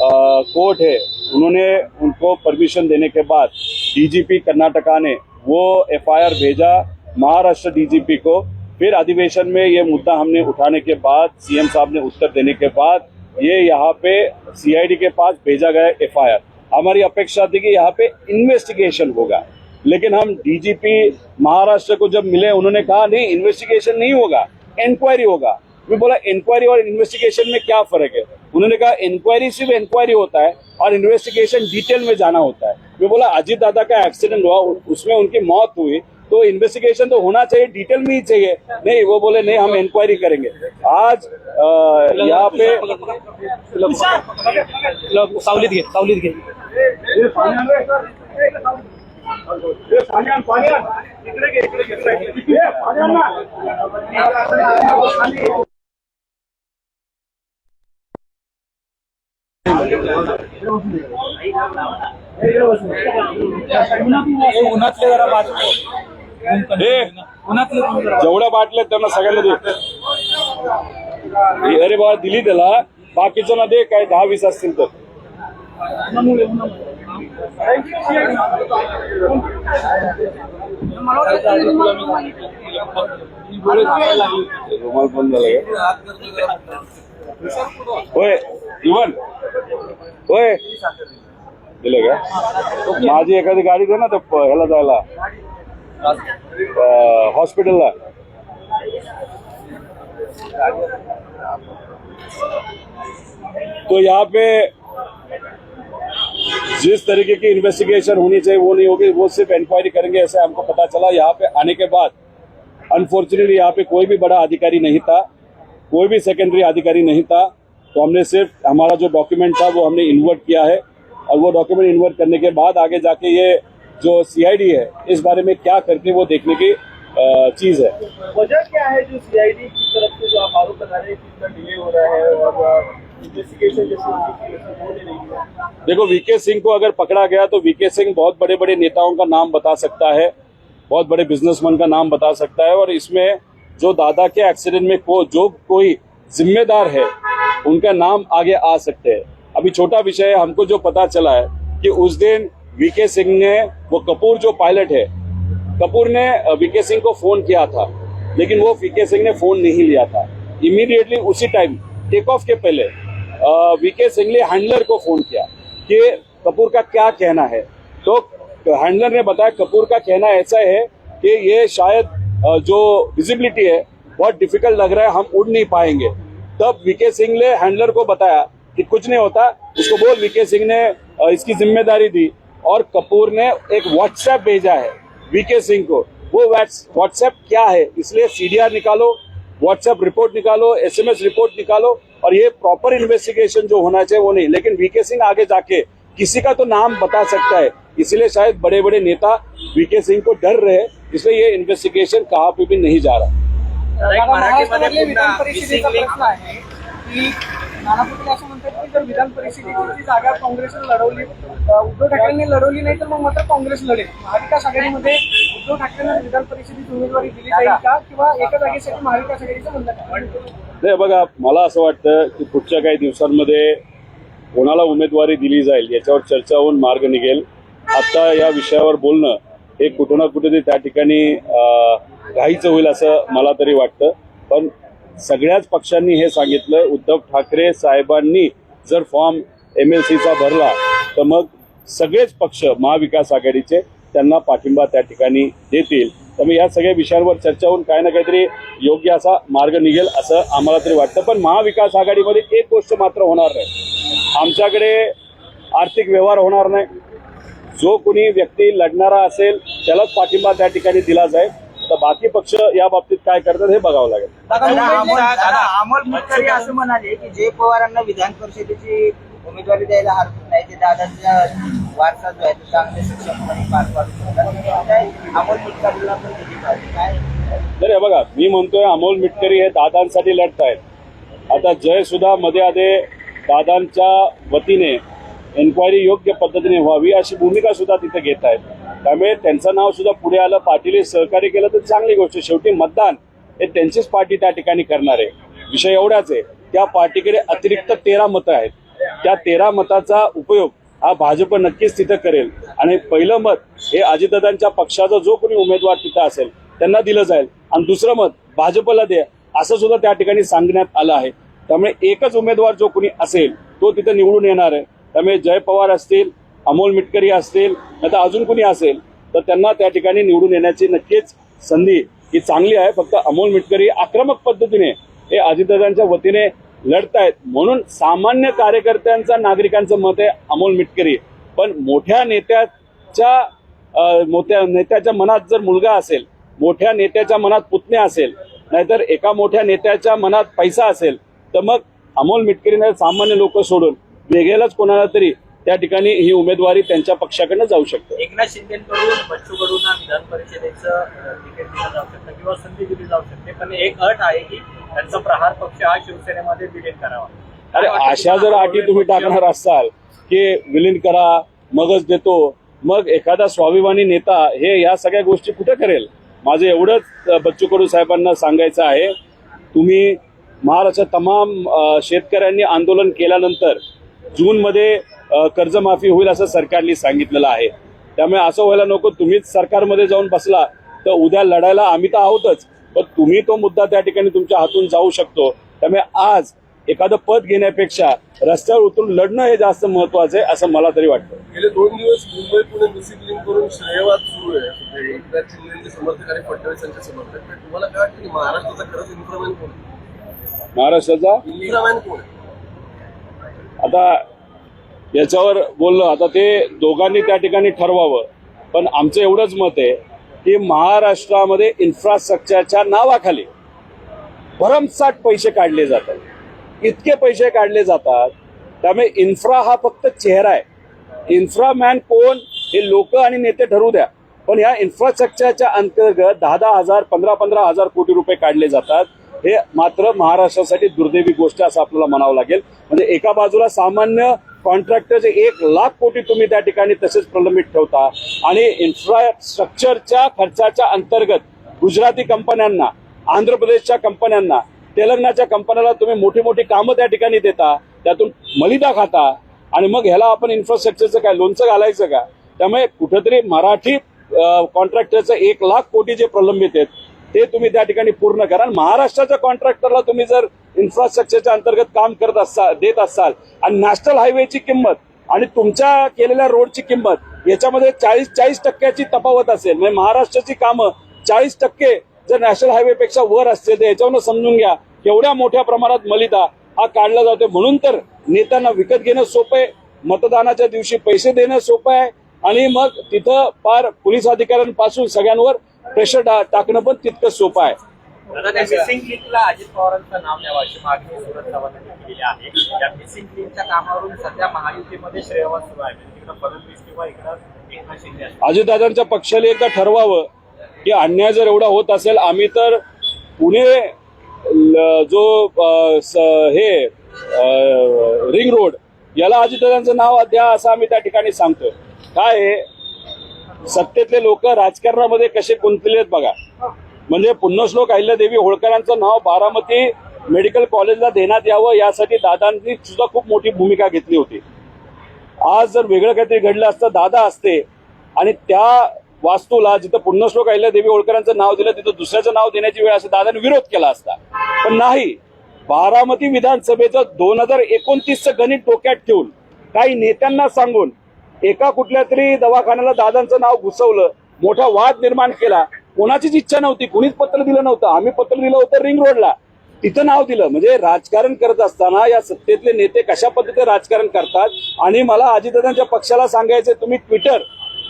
कोर्ट है उन्होंने उनको परमिशन देने के बाद DGP कर्नाटका ने वो FIR भेजा महाराष्ट्र DGP को. फिर अधिवेशन में ये मुद्दा हमने उठाने के बाद CM साहब ने उत्तर देने के बाद ये यहाँ पे CID के पास भेजा गया FIR. हमारी अपेक्षा थी कि यहाँ पे इन्वेस्टिगेशन होगा, लेकिन हम DGP महाराष्ट्र को जब मिले उन्होंने कहा नहीं इन्वेस्टिगेशन नहीं होगा, इंक्वायरी होगा. मैं बोला इंक्वायरी और इन्वेस्टिगेशन में क्या फर्क है? उन्होंने कहा इंक्वायरी सिर्फ इंक्वायरी होता है और इन्वेस्टिगेशन डिटेल में जाना होता है. मैं बोला अजीत दादा का एक्सीडेंट हुआ, उसमें उनकी मौत हुई, तो इन्वेस्टिगेशन तो होना चाहिए, डिटेल में ही चाहिए. नहीं, वो बोले नहीं हम इंक्वायरी करेंगे. आज यहाँ पे सावलीत घे उन्हातले जरा जेवढ्या बाटल्या त्यांना सगळ्यांना दे. अरे बाबा दिली त्याला, बाकीचं ना दे, काय 10-20 असतील तर. रुमाल बंद झाला होय, इवन होय दिलं का? माझी एखादी गाडी दे ना तर ह्याला जायला हॉस्पिटलला. तो यहाँ पे जिस तरीके की इन्वेस्टिगेशन होनी चाहिए वो नहीं होगी, वो सिर्फ इंक्वायरी करेंगे ऐसे हमको पता चला. यहाँ पे आने के बाद अनफॉर्चुनेटली यहाँ पे कोई भी बड़ा अधिकारी नहीं था, कोई भी सेकेंडरी अधिकारी नहीं था. तो हमने सिर्फ हमारा जो डॉक्यूमेंट था वो हमने इन्वर्ट किया है, और वो डॉक्यूमेंट इन्वर्ट करने के बाद आगे जाके ये जो सीआईडी है इस बारे में क्या करती है वो देखने की चीज है। वजह क्या है जो सीआईडी की तरफ से जो आप आरोप लगा रहे हैं कि इतना डिले हो रहा है और इन्वेस्टिगेशन जैसे हो नहीं रही है? देखो, वीके सिंह को अगर पकड़ा गया तो वीके सिंह बहुत बड़े बड़े नेताओं का नाम बता सकता है, बहुत बड़े बिजनेसमैन का नाम बता सकता है, और इसमें जो दादा के एक्सीडेंट में जो कोई जिम्मेदार है उनका नाम आगे आ सकते हैं। अभी छोटा विषय है, हमको जो पता चला है कि उस दिन वीके सिंह ने, वो कपूर जो पायलट है, कपूर ने वीके सिंह को फोन किया था, लेकिन वो वीके सिंह ने फोन नहीं लिया था। इमीडिएटली उसी टाइम टेक ऑफ के पहले वीके सिंह ने हैंडलर को फोन किया कि कपूर का क्या कहना है। तो हैंडलर ने बताया कपूर का कहना ऐसा है कि ये शायद जो विजिबिलिटी है बहुत डिफिकल्ट लग रहा है, हम उड़ नहीं पाएंगे। तब वीके सिंह ने हैंडलर को बताया कि कुछ नहीं होता, उसको बोल। वीके सिंह ने इसकी जिम्मेदारी दी और कपूर ने एक व्हाट्सएप भेजा है वीके सिंह को। वो व्हाट्सएप क्या है, इसलिए सीडीआर निकालो, व्हाट्सएप रिपोर्ट निकालो, एसएमएस रिपोर्ट निकालो, और ये प्रॉपर इन्वेस्टिगेशन जो होना चाहिए वो नहीं। लेकिन वीके सिंह आगे जाके किसी का तो नाम बता सकता है, इसलिए शायद बड़े बड़े नेता वीके सिंह को डर रहे, इसलिए ये इन्वेस्टिगेशन कहाँ पे भी नहीं जा रहा। महाराष्ट्रामधले विधान परिषदेचा प्रश्न आहे की नाना पटोले असं म्हणतात की जर विधान परिषदेची जागा काँग्रेसने लढवली, उद्धव ठाकरेंनी लढवली नाही तर मग मात्र काँग्रेस लढेल। महाविकास आघाडीमध्ये उद्धव ठाकरेंना विधान परिषदेची उमेदवारी दिली जाईल का, किंवा एका जागेसाठी महाविकास आघाडीचं म्हणणं काय? नाही, बघा, मला असं वाटतं की पुढच्या काही दिवसांमध्ये कोणाला उमेदवारी दिली जाईल याच्यावर चर्चा होऊन मार्ग निघेल। आता या विषयावर बोलणं हे कुठं ना कुठेतरी त्या ठिकाणी घाईचं होईल असं मला तरी वाटतं। पण सगळ्याच पक्षांनी हे सांगितलं, उद्धव ठाकरे साहेबांनी जर फॉर्म MLCचा भरला तर मग सगळेच पक्ष महाविकास आघाडीचे त्यांना पाठिंबा त्या ठिकाणी देतील। त्यामुळे या सगळ्या विषयांवर चर्चा होऊन काही ना काहीतरी योग्य असा मार्ग निघेल असं आम्हाला तरी वाटतं। पण महाविकास आघाडीमध्ये एक गोष्ट मात्र होणार नाही, आमच्याकडे आर्थिक व्यवहार होणार नाही। जो कोणी व्यक्ती लढणारा असेल त्यालाच पाठिंबा त्या ठिकाणी दिला जाईल, तर बाकी पक्ष या बाबतीत काय करतात हे बघावं लागेल। अमोल मिटकरी असं म्हणाले की जय पवारांना विधान परिषदेची उमेदवारी द्यायला हरकत नाही, ते दादांचा वारसा जो आहे तो चांगले सक्षमपणे पार पाडू शकतात। अमोल मिटकरीला पण दिली पाहिजे काय? तर हे बघा, मी म्हणतोय अमोल मिटकरी हे दादांसाठी लढतायत। आता जय सुद्धा मध्ये आधे दादांच्या वतीने एन्क्वायरी योग्य पद्धतीने व्हावी अशी भूमिका सुद्धा तिथे घेत आहेत। त्यामुळे त्यांचं नाव सुद्धा पुढे आलं, पाटील सहकार्य केलं तर चांगली गोष्ट। शेवटी मतदान हे त्यांचीच पार्टी त्या ठिकाणी करणार आहे। विषय एवढाच आहे, त्या पार्टीकडे अतिरिक्त 13 मतं आहेत, त्या 13 मताचा उपयोग हा भाजप नक्कीच तिथं करेल, आणि पहिलं मत हे अजितदादांच्या पक्षाचा जो कोणी उमेदवार तिथं असेल त्यांना दिलं जाईल, आणि दुसरं मत भाजपला दे असं सुद्धा त्या ठिकाणी सांगण्यात आलं आहे। त्यामुळे एकच उमेदवार जो कोणी असेल तो तिथं निवडून येणार आहे। त्यामुळे जय पवार असतील, अमोल मिटकरी असतील, नाही तर अजून कोणी असेल तर त्यांना त्या ठिकाणी निवडून येण्याची नक्कीच संधी ही चांगली आहे। फक्त अमोल मिटकरी आक्रमक पद्धतीने हे अजितदादांच्या वतीने लढतायत, म्हणून सामान्य कार्यकर्त्यांचा, नागरिकांचं मत आहे अमोल मिटकरी। पण मोठ्या नेत्याच्या मनात जर मुलगा असेल, मोठ्या नेत्याच्या मनात पुतण्या असेल, नाहीतर एका मोठ्या नेत्याच्या मनात पैसा असेल, तर मग अमोल मिटकरीने सामान्य लोक सोडून वेगळ्याच कोणाला तरी त्या ठिकाणी ही उमेदवारी त्यांच्या पक्षाकडनं जाऊ शकते। एकनाथ शिंदेकडून बच्चू कडूंना विधान परिषदेचं तिकीट दिलं जाऊ शकतं किंवा संधी दिली जाऊ शकते, पण एक अट आहे की त्यांचा प्रहार पक्ष हा शिवसेनेमध्ये विलीन करावा। अरे अशा जर अटी तुम्ही टाकणार असाल की विलीन करा मगच देतो, मग एखादा स्वाभिमानी नेता हे या सगळ्या गोष्टी कुठे करेल? माझं एवढंच बच्चू कडू साहेबांना सांगायचं आहे, तुम्ही महाराष्ट्रात तमाम शेतकऱ्यांनी आंदोलन केल्यानंतर जूनमध्ये कर्जमाफी होईल असं सरकारने सांगितलेलं आहे। त्यामुळे असं व्हायला नको, तुम्हीच सरकारमध्ये जाऊन बसला तर उद्या लढायला आम्ही तर आहोतच, पण तुम्ही तो मुद्दा त्या ठिकाणी तुमच्या हातून जाऊ शकतो। त्यामुळे आज एखादं पद घेण्यापेक्षा रस्त्यावर उतरून लढणं हे जास्त महत्वाचं आहे असं मला तरी वाटतं। गेले 2 दिवस मुंबई पुणे डिसिप्लिन करून श्रेयवाद सुरू आहे, एकनाथ शिंदेचे समर्थक आणि फडणवीसांचे समर्थक। तुम्हाला काय वाटतं की महाराष्ट्राचा खरंच इन्फ्रामॅन कोण आहे? महाराष्ट्राचा इन्फ्रामॅन कोण आहे? आता याच्यावर बोललं, आता ते दोघांनी त्या ठिकाणी ठरवावं। पण आमचं एवढंच मत आहे की महाराष्ट्रामध्ये इन्फ्रास्ट्रक्चरच्या नावाखाली भरमसाठ पैसे काढले जातात, इतके पैसे काढले जातात. त्यामुळे इन्फ्रा हा फक्त चेहरा आहे. इन्फ्रामॅन कोण हे लोक आणि नेते ठरवू द्या, पण या इन्फ्रास्ट्रक्चरच्या अंतर्गत 10,000 15,000 कोटी रुपये काढले जातात. हे मात्र महाराष्ट्रासाठी दुर्दैवी गोष्ट असं आपल्याला म्हणावं लागेल. म्हणजे एका बाजूला सामान्य कॉन्ट्रॅक्टरचे 1,00,000 कोटी तुम्ही त्या ठिकाणी तसेच प्रलंबित ठेवता आणि इन्फ्रास्ट्रक्चरच्या खर्चाच्या अंतर्गत गुजराती कंपन्यांना, आंध्र प्रदेशच्या कंपन्यांना, तेलंगणाच्या कंपन्याला तुम्ही मोठी मोठी कामं त्या ठिकाणी देता, त्यातून मलिदा खाता आणि मग ह्याला आपण इन्फ्रास्ट्रक्चरचं काय लोणचं घालायचं का? त्यामुळे कुठेतरी मराठी कॉन्ट्रॅक्टरचं 1,00,000 कोटी जे प्रलंबित आहेत ते तुम्ही त्या ठिकाणी पूर्ण करा. महाराष्ट्राच्या कॉन्ट्रॅक्टरला तुम्ही जर इन्फ्रास्ट्रक्चरच्या अंतर्गत काम देत असाल आणि नॅशनल हायवेची किंमत आणि तुमच्या केलेल्या रोडची किंमत याच्यामध्ये 40% तफावत असेल, म्हणजे महाराष्ट्राची कामं 40% जर नॅशनल हायवेपेक्षा वर असतील तर याच्यावरून समजून घ्या केवढ्या मोठ्या प्रमाणात मलिदा हा काढला जातो. म्हणून तर नेत्यांना विकत घेणं सोपं आहे, मतदानाच्या दिवशी पैसे देणं सोपं आहे आणि मग तिथं पार पोलीस अधिकाऱ्यांपासून सगळ्यांवर प्रेशर टाकणं पण तितकं सोपं आहे. आता त्या मिसिंग लिंकला अजित पवारांचं नाव द्यावं अशी मागणी सुरत चव्हाणांनी केलेली आहे. या मिसिंग लिंकच्या कामावरून सध्या महायुतीमध्ये श्रेयवाद सुरू आहे. तिकडं फडणवीस किंवा इकडं एकनाथ शिंदे असतील. अजितदादांच्या पक्षाला एकदा ठरवावं की अन्याय जर एवढा होत असेल, आम्ही तर पुणे जो रिंग रोड याला अजितदादांचं नाव द्या असं आम्ही त्या ठिकाणी सांगतोय. काय आहे, सत्तेतले लोक राजकारणामध्ये कसे गुंतलेत बघा. म्हणजे पुण्यश्लोक अहिल्यादेवी होळकरांचं नाव बारामती मेडिकल कॉलेजला देण्यात यावं यासाठी दादांनी सुद्धा खूप मोठी भूमिका घेतली होती. आज जर वेगळं काहीतरी घडलं असतं, दादा असते आणि त्या वास्तूला जिथं पुण्यश्लोक अहिल्यादेवी होळकरांचं नाव दिलं तिथं दुसऱ्याचं नाव देण्याची वेळ असं दादांनी विरोध केला असता. पण नाही, बारामती विधानसभेचं 2029चं गणित डोक्यात ठेवून काही नेत्यांना सांगून एका कुठल्या तरी दवाखान्याला दादांचं नाव घुसवलं, मोठा वाद निर्माण केला. कोणाचीच इच्छा नव्हती, कुणीच पत्र दिलं नव्हतं. आम्ही पत्र दिलं होतं रिंग रोडला, तिथं नाव दिलं. म्हणजे राजकारण करत असताना या सत्तेतले नेते कशा पद्धतीने राजकारण करतात. आणि मला अजितदादांच्या पक्षाला सांगायचं, तुम्ही ट्विटर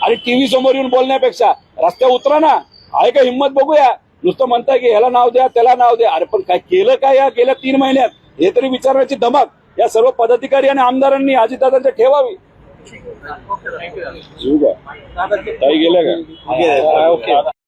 आणि टीव्ही समोर येऊन बोलण्यापेक्षा रस्त्यावर उतरा ना, आहे का हिंमत बघूया. नुसतं म्हणताय की ह्याला नाव द्या त्याला नाव द्या, अरे पण काय केलं काय या गेल्या 3 महिन्यात हे तरी विचारण्याची धमक या सर्व पदाधिकारी आणि आमदारांनी अजितदादांच्या ठेवावी. थँक्यू. ताई गेल्या का? ओके.